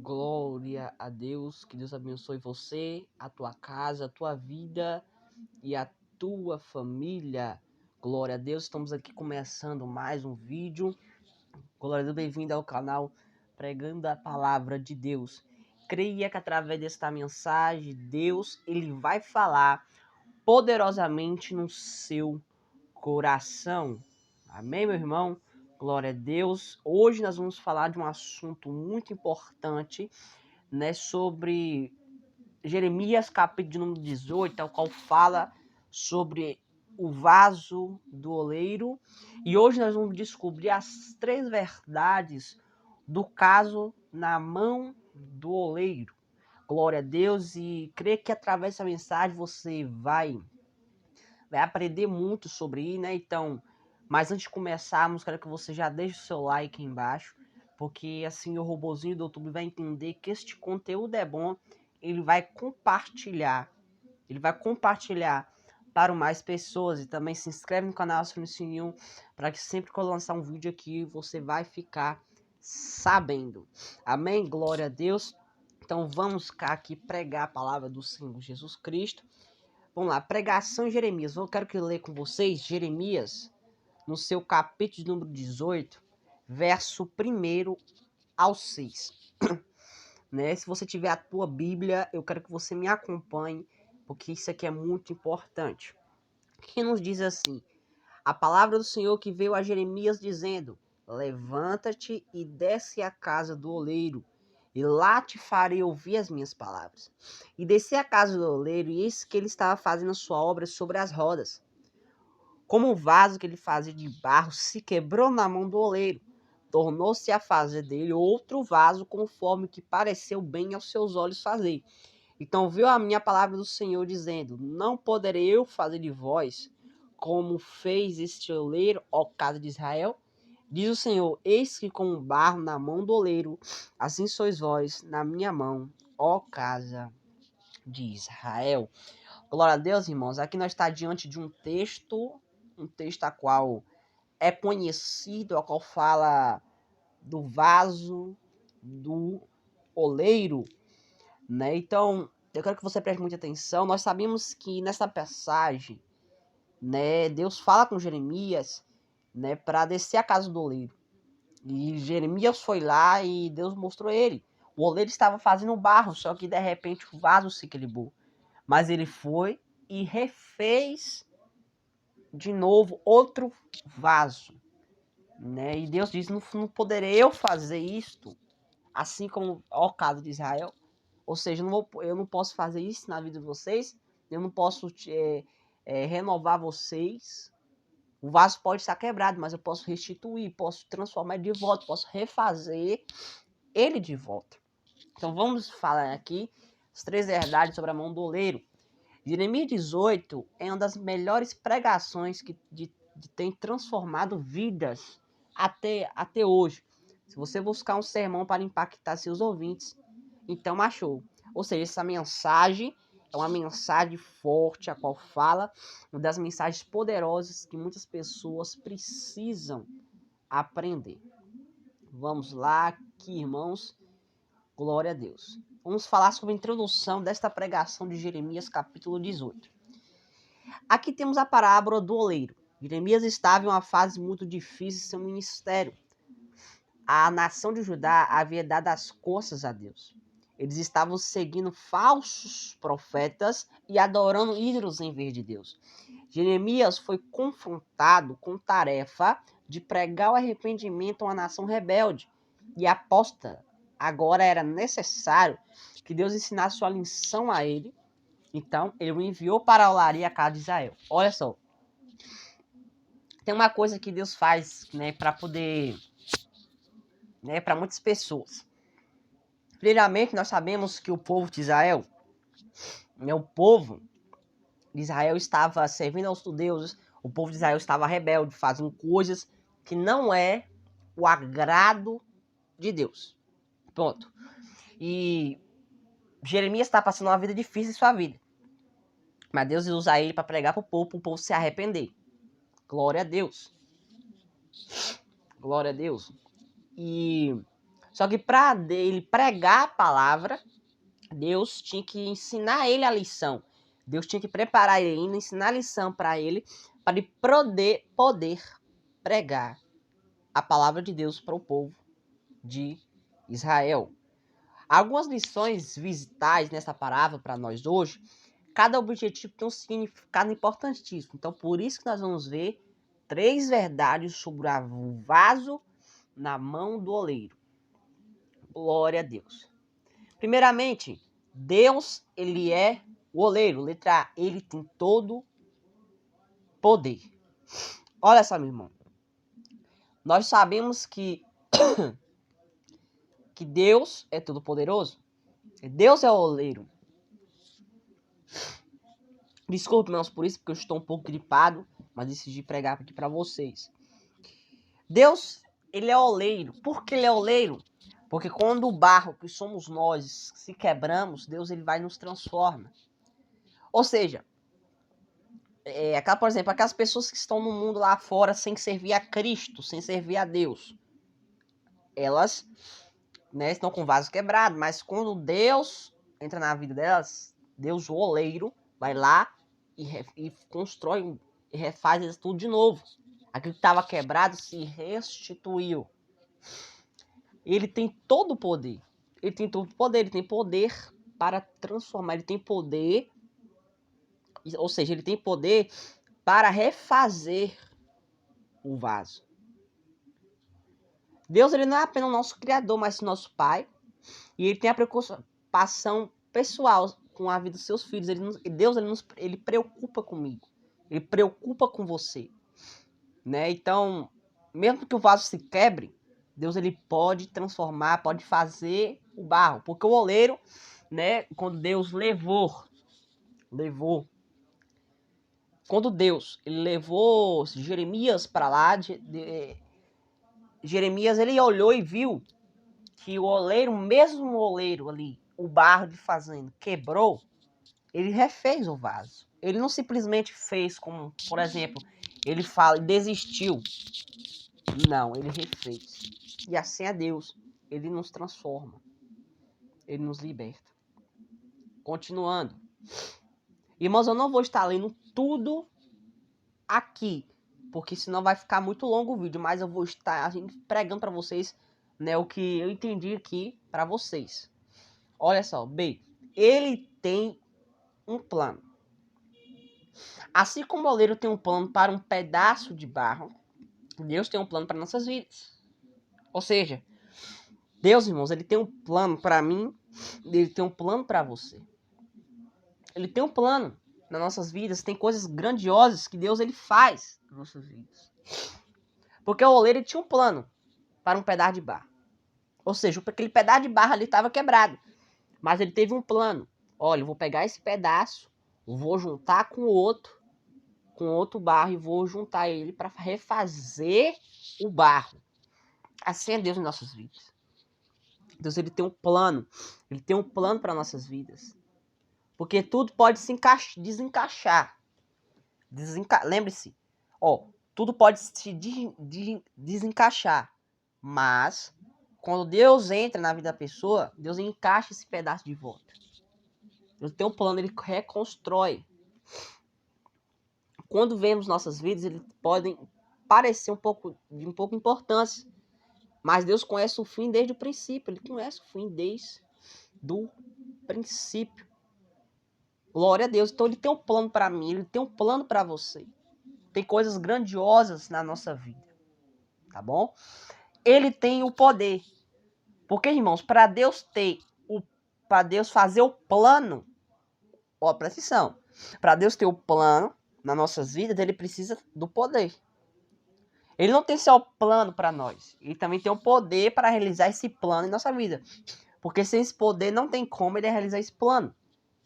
Glória a Deus, que Deus abençoe você, a tua casa, a tua vida e a tua família. Glória a Deus, estamos aqui começando mais um vídeo. Glória a Deus, bem-vindo ao canal Pregando a Palavra de Deus. Creia que através desta mensagem, Deus ele vai falar poderosamente no seu coração. Amém, meu irmão? Glória a Deus. Hoje nós vamos falar de um assunto muito importante, né, sobre Jeremias, capítulo número 18, ao qual fala sobre o vaso do oleiro. E hoje nós vamos descobrir as 3 verdades do caso na mão do oleiro. Glória a Deus, e creio que através dessa mensagem você vai aprender muito sobre isso, né? Então, mas antes de começarmos, quero que você já deixe o seu like aí embaixo, porque assim o robozinho do YouTube vai entender que este conteúdo é bom, ele vai compartilhar para mais pessoas, e também se inscreve no canal, aciona o sininho, para que sempre que eu lançar um vídeo aqui, você vai ficar sabendo. Amém? Glória a Deus. Então vamos cá aqui pregar a palavra do Senhor Jesus Cristo. Vamos lá, pregação em Jeremias. Eu quero que eu leia com vocês Jeremias, no seu capítulo número 18, verso 1 ao 6. Né? Se você tiver a tua Bíblia, eu quero que você me acompanhe, porque isso aqui é muito importante. Que nos diz assim: a palavra do Senhor que veio a Jeremias dizendo: levanta-te e desce à casa do oleiro, e lá te farei ouvir as minhas palavras. E desci à casa do oleiro, e eis que ele estava fazendo a sua obra sobre as rodas. Como o vaso que ele fazia de barro se quebrou na mão do oleiro, tornou-se a fazer dele outro vaso, conforme que pareceu bem aos seus olhos fazer. Então viu a minha palavra do Senhor, dizendo: não poderei eu fazer de vós como fez este oleiro, ó casa de Israel? Diz o Senhor: eis que com o barro na mão do oleiro, assim sois vós na minha mão, ó casa de Israel. Glória a Deus, irmãos. Aqui nós está diante de um texto a qual é conhecido, a qual fala do vaso do oleiro, né? Então, eu quero que você preste muita atenção. Nós sabemos que nessa passagem, né, Deus fala com Jeremias, né, para descer a casa do oleiro. E Jeremias foi lá e Deus mostrou ele. O oleiro estava fazendo barro, só que de repente o vaso se quebrou. Mas ele foi e refez de novo outro vaso, né? E Deus diz: não poderei eu fazer isto, assim como ó casa de Israel. Ou seja, eu não posso fazer isso na vida de vocês. Eu não posso renovar vocês. O vaso pode estar quebrado, mas eu posso restituir, posso transformar ele de volta, posso refazer ele de volta. Então vamos falar aqui as 3 verdades sobre a mão do oleiro. Jeremias 18 é uma das melhores pregações que tem transformado vidas até hoje. Se você buscar um sermão para impactar seus ouvintes, então achou. Ou seja, essa mensagem é uma mensagem forte, a qual fala uma das mensagens poderosas que muitas pessoas precisam aprender. Vamos lá aqui, irmãos. Glória a Deus. Vamos falar sobre a introdução desta pregação de Jeremias, capítulo 18. Aqui temos a parábola do oleiro. Jeremias estava em uma fase muito difícil em seu ministério. A nação de Judá havia dado as costas a Deus. Eles estavam seguindo falsos profetas e adorando ídolos em vez de Deus. Jeremias foi confrontado com tarefa de pregar o arrependimento a uma nação rebelde e apóstata. Agora era necessário que Deus ensinasse sua lição a ele. Então, ele o enviou para a olaria a casa de Israel. Olha só. Tem uma coisa que Deus faz, né, para poder, né, para muitas pessoas. Primeiramente, nós sabemos que o povo de Israel, né, o povo de Israel estava servindo aos deuses, o povo de Israel estava rebelde, fazendo coisas que não é o agrado de Deus. Ponto. E Jeremias está passando uma vida difícil em sua vida. Mas Deus usa ele para pregar para o povo se arrepender. Glória a Deus. Glória a Deus. E Só que para ele pregar a palavra, Deus tinha que ensinar ele a lição. Deus tinha que preparar ele ainda, ensinar a lição para ele poder pregar a palavra de Deus para o povo de Israel. Algumas lições vitais nessa palavra para nós hoje. Cada objetivo tem um significado importantíssimo. Então, por isso que nós vamos ver 3 verdades sobre o vaso na mão do oleiro. Glória a Deus. Primeiramente, Deus, ele é o oleiro. Letra A, ele tem todo poder. Olha só, meu irmão. Nós sabemos que Deus é todo poderoso. Deus é o oleiro. Desculpe, irmãos, por isso, porque eu estou um pouco gripado, mas decidi pregar aqui para vocês. Deus, ele é oleiro. Por que ele é oleiro? Porque quando o barro, que somos nós, se quebramos, Deus ele vai nos transforma. Ou seja, por exemplo, aquelas pessoas que estão no mundo lá fora sem servir a Cristo, sem servir a Deus, elas, né, estão com vaso quebrado, mas quando Deus entra na vida delas, Deus, o oleiro, vai lá e constrói e refaz tudo de novo. Aquilo que estava quebrado se restituiu. Ele tem todo o poder. Ele tem todo o poder. Ele tem poder para transformar. Ele tem poder. Ou seja, ele tem poder para refazer o vaso. Deus, ele não é apenas o nosso Criador, mas o nosso Pai. E ele tem a preocupação pessoal com a vida dos seus filhos. Deus, ele preocupa comigo. Ele preocupa com você. Né? Então, mesmo que o vaso se quebre, Deus ele pode transformar, pode fazer o barro. Porque o oleiro, né, quando Deus levou. Quando Deus ele levou Jeremias para lá, Jeremias ele olhou e viu que o oleiro, mesmo o oleiro ali, o barro de fazenda, quebrou, ele refez o vaso. Ele não simplesmente fez como, por exemplo, ele fala, desistiu. Não, ele refez. E assim é Deus. Ele nos transforma. Ele nos liberta. Continuando. Irmãos, eu não vou estar lendo tudo aqui, porque senão vai ficar muito longo o vídeo, mas eu vou estar pregando para vocês, né, o que eu entendi aqui para vocês. Olha só, B. Ele tem um plano. Assim como o oleiro tem um plano para um pedaço de barro, Deus tem um plano para nossas vidas. Ou seja, Deus, irmãos, ele tem um plano para mim, ele tem um plano para você. Ele tem um plano nas nossas vidas, tem coisas grandiosas que Deus ele faz nas nossas vidas. Porque o oleiro tinha um plano para um pedaço de barro. Ou seja, aquele pedaço de barro ali estava quebrado. Mas ele teve um plano. Olha, eu vou pegar esse pedaço, vou juntar com outro barro e vou juntar ele para refazer o barro. Assim é Deus em nossas vidas. Deus ele tem um plano. Ele tem um plano para nossas vidas. Porque tudo pode se desencaixar. Lembre-se, tudo pode se desencaixar. Mas, quando Deus entra na vida da pessoa, Deus encaixa esse pedaço de volta. Deus tem um plano, ele reconstrói. Quando vemos nossas vidas, eles podem parecer de um pouco importância. Mas Deus conhece o fim desde o princípio. Ele conhece o fim desde o princípio. Glória a Deus. Então ele tem um plano para mim, ele tem um plano para você. Tem coisas grandiosas na nossa vida. Tá bom? Ele tem o poder. Porque, irmãos, para Deus fazer o plano, presta atenção. Para Deus ter o plano nas nossas vidas, ele precisa do poder. Ele não tem só o plano para nós. Ele também tem o poder para realizar esse plano em nossa vida. Porque sem esse poder não tem como ele realizar esse plano.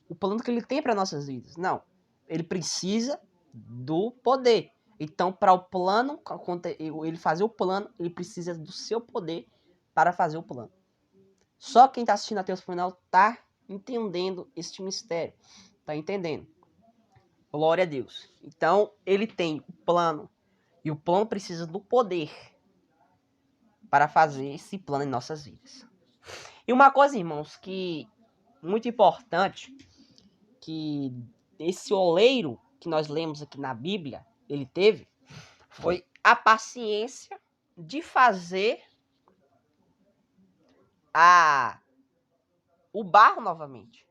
O plano que ele tem para nossas vidas. Não. Ele precisa do poder. Então, para o plano, ele fazer o plano, ele precisa do seu poder para fazer o plano. Só quem está assistindo até o final está entendendo este mistério. Está entendendo? Glória a Deus. Então, ele tem o plano. E o plano precisa do poder. para fazer esse plano em nossas vidas. E uma coisa, irmãos, que muito importante, que esse oleiro que nós lemos aqui na Bíblia, ele teve, foi a paciência de fazer o barro novamente.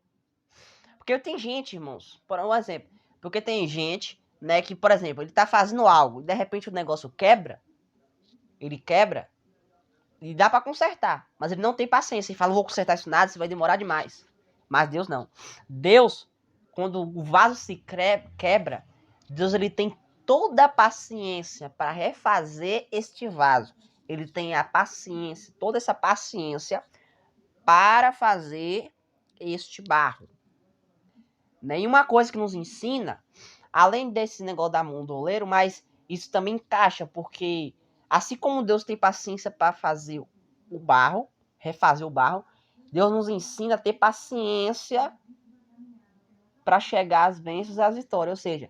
Porque tem gente, irmãos, por um exemplo, porque tem gente, né, que, por exemplo, ele tá fazendo algo e de repente o negócio quebra, ele quebra, e dá para consertar, mas ele não tem paciência, ele fala, vou consertar isso nada, isso vai demorar demais. Mas Deus não. Deus, quando o vaso se quebra, Deus ele tem toda a paciência para refazer este vaso. Ele tem a paciência, toda essa paciência para fazer este barro. Nenhuma coisa que nos ensina, além desse negócio da mão do oleiro, mas isso também encaixa, porque assim como Deus tem paciência para fazer o barro, refazer o barro, Deus nos ensina a ter paciência para chegar às bênçãos e às vitórias. Ou seja,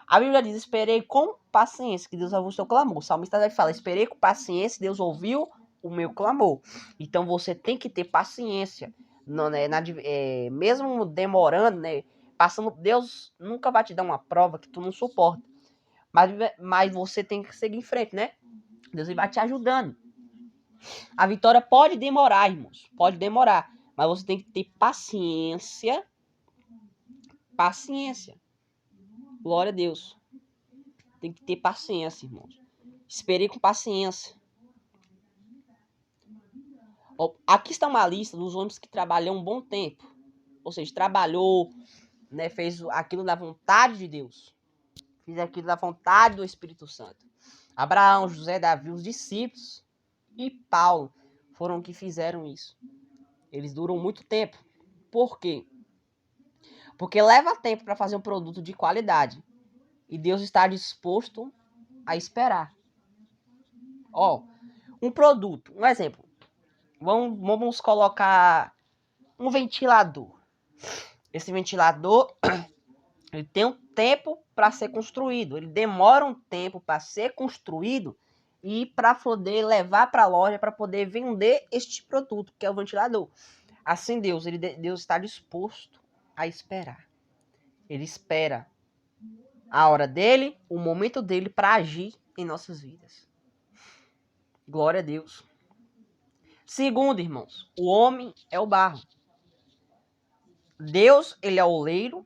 a Bíblia diz, esperei com paciência, que Deus ouviu o seu clamor. O salmista deve falar, esperei com paciência, Deus ouviu o meu clamor. Então você tem que ter paciência. Não, né, mesmo demorando, né, passando, Deus nunca vai te dar uma prova que tu não suporta. Mas você tem que seguir em frente, né? Deus vai te ajudando. A vitória pode demorar, irmãos. Pode demorar. Mas você tem que ter paciência. Paciência. Glória a Deus. Tem que ter paciência, irmãos. Esperei com paciência. Aqui está uma lista dos homens que trabalham um bom tempo. Ou seja, trabalhou, né, fez aquilo da vontade de Deus. Fez aquilo da vontade do Espírito Santo. Abraão, José, Davi, os discípulos e Paulo foram que fizeram isso. Eles duram muito tempo. Por quê? Porque leva tempo para fazer um produto de qualidade. E Deus está disposto a esperar. Um produto, um exemplo. Vamos colocar um ventilador. Esse ventilador, ele tem um tempo para ser construído. Ele demora um tempo para ser construído e para poder levar para a loja para poder vender este produto, que é o ventilador. Assim Deus está disposto a esperar. Ele espera a hora dele, o momento dele para agir em nossas vidas. Glória a Deus. Segundo, irmãos, o homem é o barro. Deus, ele é o oleiro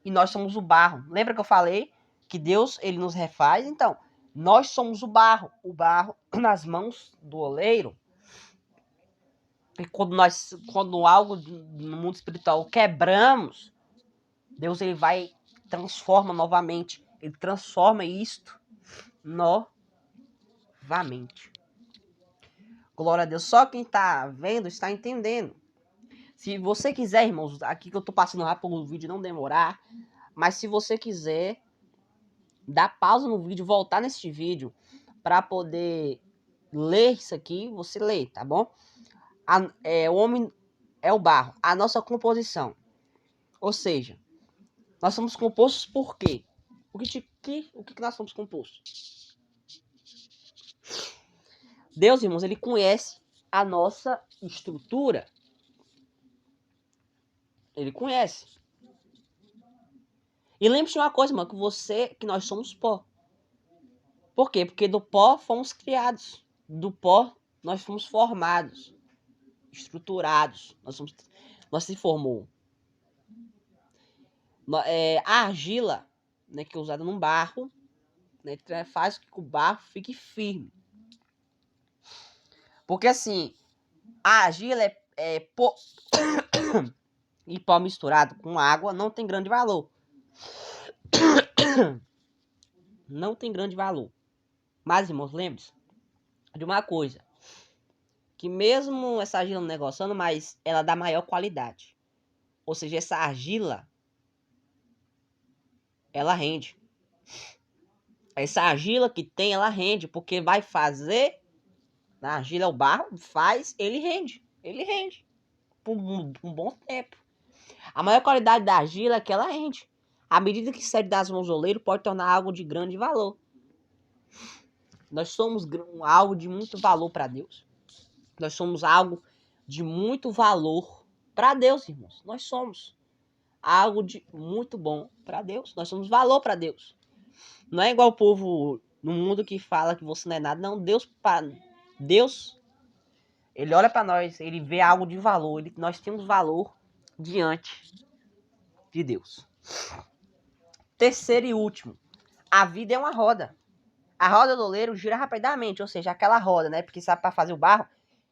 e nós somos o barro. Lembra que eu falei que Deus, ele nos refaz? Então, nós somos o barro nas mãos do oleiro. E quando algo no mundo espiritual quebramos, Deus ele vai transforma novamente. Ele transforma isto novamente. Glória a Deus. Só quem está vendo está entendendo. Se você quiser, irmãos, aqui que eu estou passando rápido para o vídeo não demorar, mas se você quiser dar pausa no vídeo, voltar neste vídeo para poder ler isso aqui, você lê, tá bom? O homem é o barro, a nossa composição. Ou seja, nós somos compostos por quê? O que nós somos compostos? Deus, irmãos, ele conhece a nossa estrutura. Ele conhece. E lembre-se de uma coisa, mano, que nós somos pó. Por quê? Porque do pó fomos criados. Do pó nós fomos formados. Estruturados. Nós se formou. A argila, né, que é usada num barro, né, faz com que o barro fique firme. Porque assim, a argila é pó e pó misturado com água não tem grande valor. Não tem grande valor. Mas, irmãos, lembre-se de uma coisa. Que mesmo essa argila não negociando, mas ela dá maior qualidade. Ou seja, essa argila, ela rende. Essa argila que tem, ela rende. Porque vai fazer, a argila é o barro, ele rende. Ele rende. Por um bom tempo. A maior qualidade da argila é que ela rende. À medida que sai das mãos do oleiro, pode tornar algo de grande valor. Nós somos algo de muito valor para Deus. Nós somos algo de muito valor para Deus, irmãos. Nós somos algo de muito bom para Deus. Nós somos valor para Deus. Não é igual o povo no mundo que fala que você não é nada. Não, Deus, ele olha para nós, ele vê algo de valor. Nós temos valor diante de Deus. Terceiro e último, a vida é uma roda. A roda do oleiro gira rapidamente, ou seja, aquela roda, né? Porque sabe, para fazer o barro,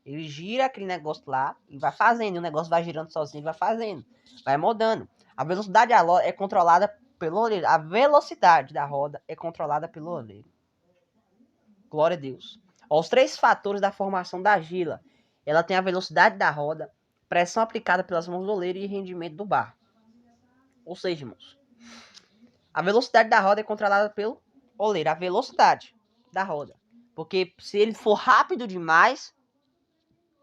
ele gira aquele negócio lá e vai fazendo. E o negócio vai girando sozinho, vai fazendo, vai mudando. A velocidade é controlada pelo oleiro. A velocidade da roda é controlada pelo oleiro. Glória a Deus. Ó, os 3 fatores da formação da argila. Ela tem a velocidade da roda, pressão aplicada pelas mãos do oleiro e rendimento do barro. Ou seja, irmãos, a velocidade da roda é controlada pelo oleiro. A velocidade da roda. Porque se ele for rápido demais,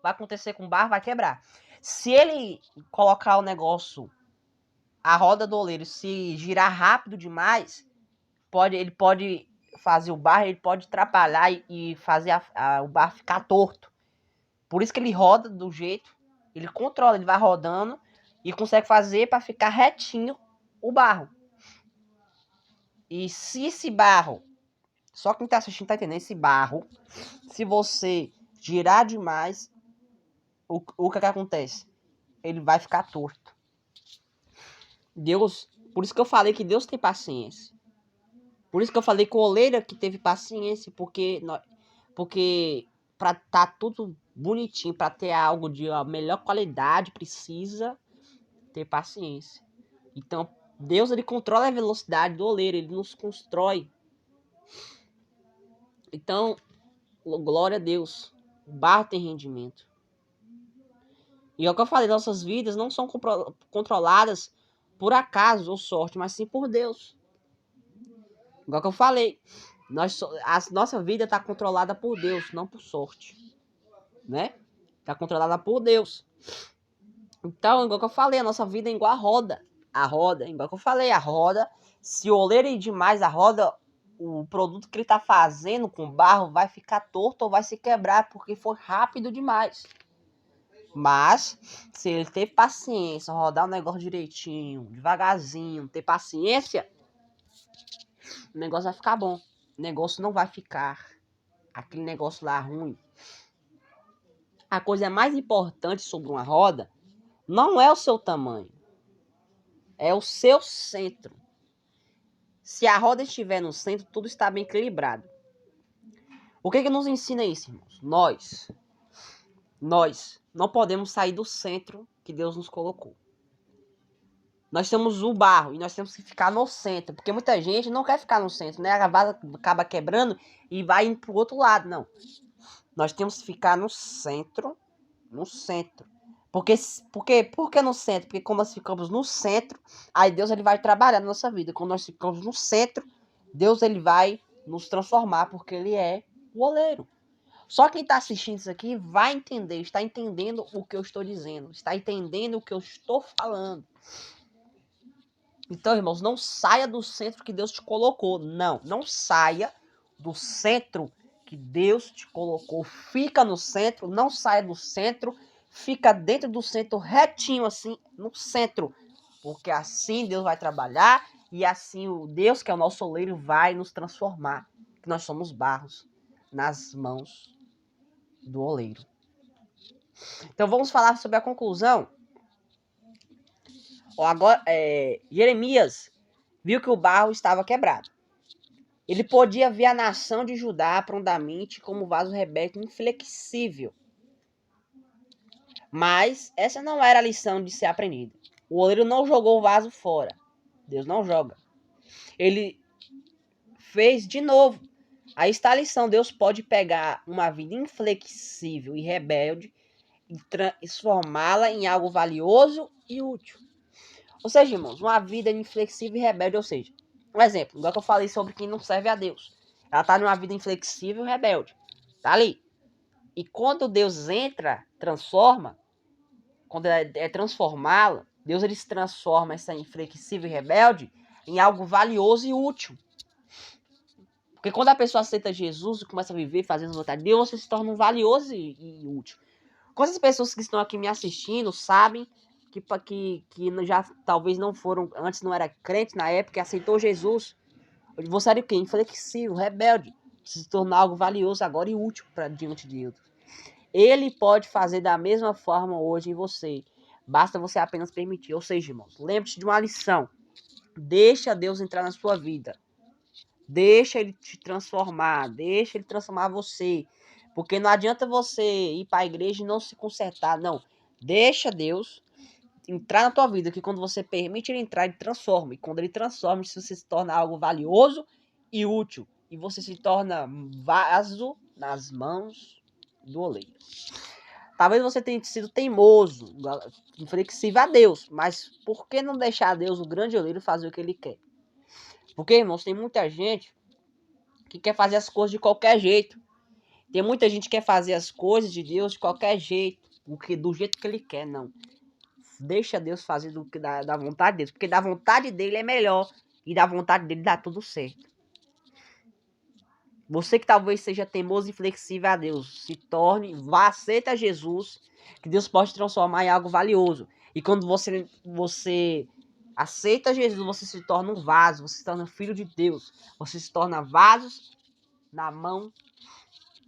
vai acontecer com o barro, vai quebrar. Se ele colocar o negócio, a roda do oleiro, se girar rápido demais, ele pode fazer o barro, ele pode atrapalhar e fazer o barro ficar torto. Por isso que ele roda do jeito, ele controla, ele vai rodando e consegue fazer para ficar retinho o barro. E se esse barro, só quem está assistindo está entendendo, esse barro, se você girar demais, o que acontece? Ele vai ficar torto. Deus, por isso que eu falei que Deus tem paciência. Por isso que eu falei que o oleiro que teve paciência, porque para tá tudo bonitinho, para ter algo de melhor qualidade, precisa ter paciência. Então, Deus, ele controla a velocidade do oleiro, ele nos constrói. Então, glória a Deus, o barro tem rendimento. E é o que eu falei, nossas vidas não são controladas por acaso ou sorte, mas sim por Deus. Igual que eu falei, a nossa vida está controlada por Deus, não por sorte, né? Está controlada por Deus. Então, igual que eu falei, a nossa vida é igual a roda. A roda, igual que eu falei, a roda, se o oleiro ir demais a roda, o produto que ele está fazendo com barro vai ficar torto ou vai se quebrar, porque foi rápido demais. Mas, se ele ter paciência, rodar o negócio direitinho, devagarzinho, ter paciência, o negócio vai ficar bom. O negócio não vai ficar aquele negócio lá ruim. A coisa mais importante sobre uma roda não é o seu tamanho, é o seu centro. Se a roda estiver no centro, tudo está bem equilibrado. O que nos ensina isso, irmãos? Nós não podemos sair do centro que Deus nos colocou. Nós temos o barro e nós temos que ficar no centro, porque muita gente não quer ficar no centro, né? A vara acaba quebrando e vai indo para o outro lado, não. Nós temos que ficar no centro. Por que no centro? Porque quando nós ficamos no centro, aí Deus ele vai trabalhar na nossa vida. Quando nós ficamos no centro, Deus ele vai nos transformar, porque ele é o oleiro. Só quem está assistindo isso aqui vai entender, está entendendo o que eu estou dizendo, está entendendo o que eu estou falando. Então, irmãos, não saia do centro que Deus te colocou. Não saia do centro que Deus te colocou. Fica no centro, não saia do centro. Fica dentro do centro, retinho assim, no centro. Porque assim Deus vai trabalhar e assim o Deus, que é o nosso oleiro, vai nos transformar. Que nós somos barros nas mãos do oleiro. Então vamos falar sobre a conclusão. Agora, Jeremias viu que o barro estava quebrado. Ele podia ver a nação de Judá prontamente como vaso rebelde inflexível. Mas essa não era a lição de ser aprendida. O oleiro não jogou o vaso fora. Deus não joga. Ele fez de novo. Aí está a lição. Deus pode pegar uma vida inflexível e rebelde e transformá-la em algo valioso e útil. Ou seja, irmãos, uma vida inflexível e rebelde, ou seja, um exemplo, igual que eu falei sobre quem não serve a Deus. Ela está numa vida inflexível e rebelde. Tá ali. E quando Deus entra, transforma, quando é transformá-la, Deus ele se transforma essa inflexível e rebelde em algo valioso e útil. Porque quando a pessoa aceita Jesus e começa a viver fazendo a vontade de Deus, você se torna um valioso e útil. Quantas pessoas que estão aqui me assistindo sabem que já talvez não foram, antes não era crente na época, aceitou Jesus. Você era o quê? Inflexível, rebelde. Se tornar algo valioso agora e útil para diante de Deus. Ele pode fazer da mesma forma hoje em você. Basta você apenas permitir. Ou seja, irmãos, lembre-se de uma lição. Deixa Deus entrar na sua vida. Deixa ele te transformar. Deixa ele transformar você. Porque não adianta você ir para a igreja e não se consertar. Não. Deixa Deus entrar na tua vida. Que quando você permite ele entrar, ele transforma. E quando ele transforma, você se torna algo valioso e útil. E você se torna vaso nas mãos do oleiro. Talvez você tenha sido teimoso, inflexível a Deus. Mas por que não deixar Deus, o grande oleiro, fazer o que ele quer? Porque, irmãos, tem muita gente que quer fazer as coisas de qualquer jeito. Tem muita gente que quer fazer as coisas de Deus de qualquer jeito. Do jeito que ele quer, não. Deixa Deus fazer do que da vontade dele. Porque da vontade dele é melhor. E da vontade dele dá tudo certo. Você que talvez seja teimoso e flexível a Deus, se torne, vá, aceita Jesus, que Deus pode transformar em algo valioso. E quando você aceita Jesus, você se torna um vaso, você se torna filho de Deus. Você se torna vasos na mão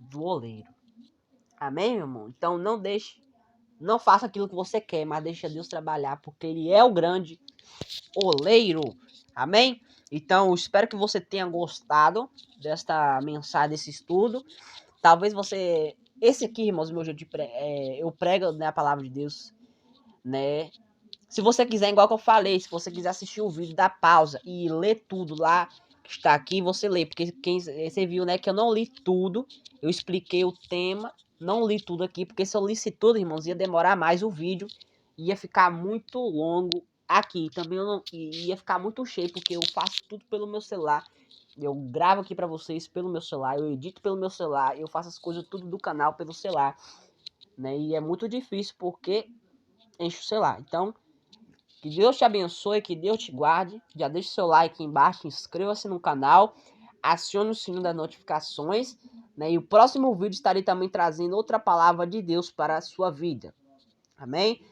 do oleiro. Amém, meu irmão? Então não faça aquilo que você quer, mas deixa Deus trabalhar, porque Ele é o grande oleiro. Amém? Então, espero que você tenha gostado desta mensagem, desse estudo. Talvez você... Esse aqui, irmãos, meu jeito de eu prego, né, a palavra de Deus, né? Se você quiser, igual que eu falei, se você quiser assistir o vídeo, dá pausa e ler tudo lá que está aqui, você lê. Porque você viu, né, que eu não li tudo. Eu expliquei o tema, não li tudo aqui, porque se eu lisse tudo, irmãos, ia demorar mais o vídeo. Ia ficar muito longo aqui. Também ia ficar muito cheio, porque eu faço tudo pelo meu celular. Eu gravo aqui pra vocês pelo meu celular, eu edito pelo meu celular, eu faço as coisas tudo do canal pelo celular, né? E é muito difícil porque enche o celular. Então, que Deus te abençoe, que Deus te guarde. Já deixe seu like aqui embaixo, inscreva-se no canal, acione o sininho das notificações, né? E o próximo vídeo estarei também trazendo outra palavra de Deus para a sua vida. Amém?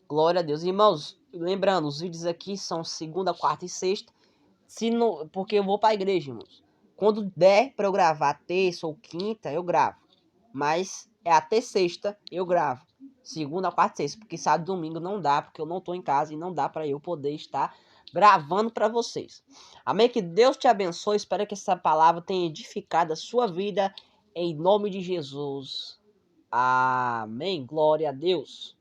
Glória a Deus. Irmãos, lembrando, os vídeos aqui são segunda, quarta e sexta. Porque eu vou para a igreja, irmãos. Quando der para eu gravar terça ou quinta, eu gravo. Mas é até sexta eu gravo. Segunda, quarta e sexta. Porque sábado e domingo não dá, porque eu não estou em casa e não dá para eu poder estar gravando para vocês. Amém? Que Deus te abençoe. Espero que essa palavra tenha edificado a sua vida. Em nome de Jesus. Amém. Glória a Deus.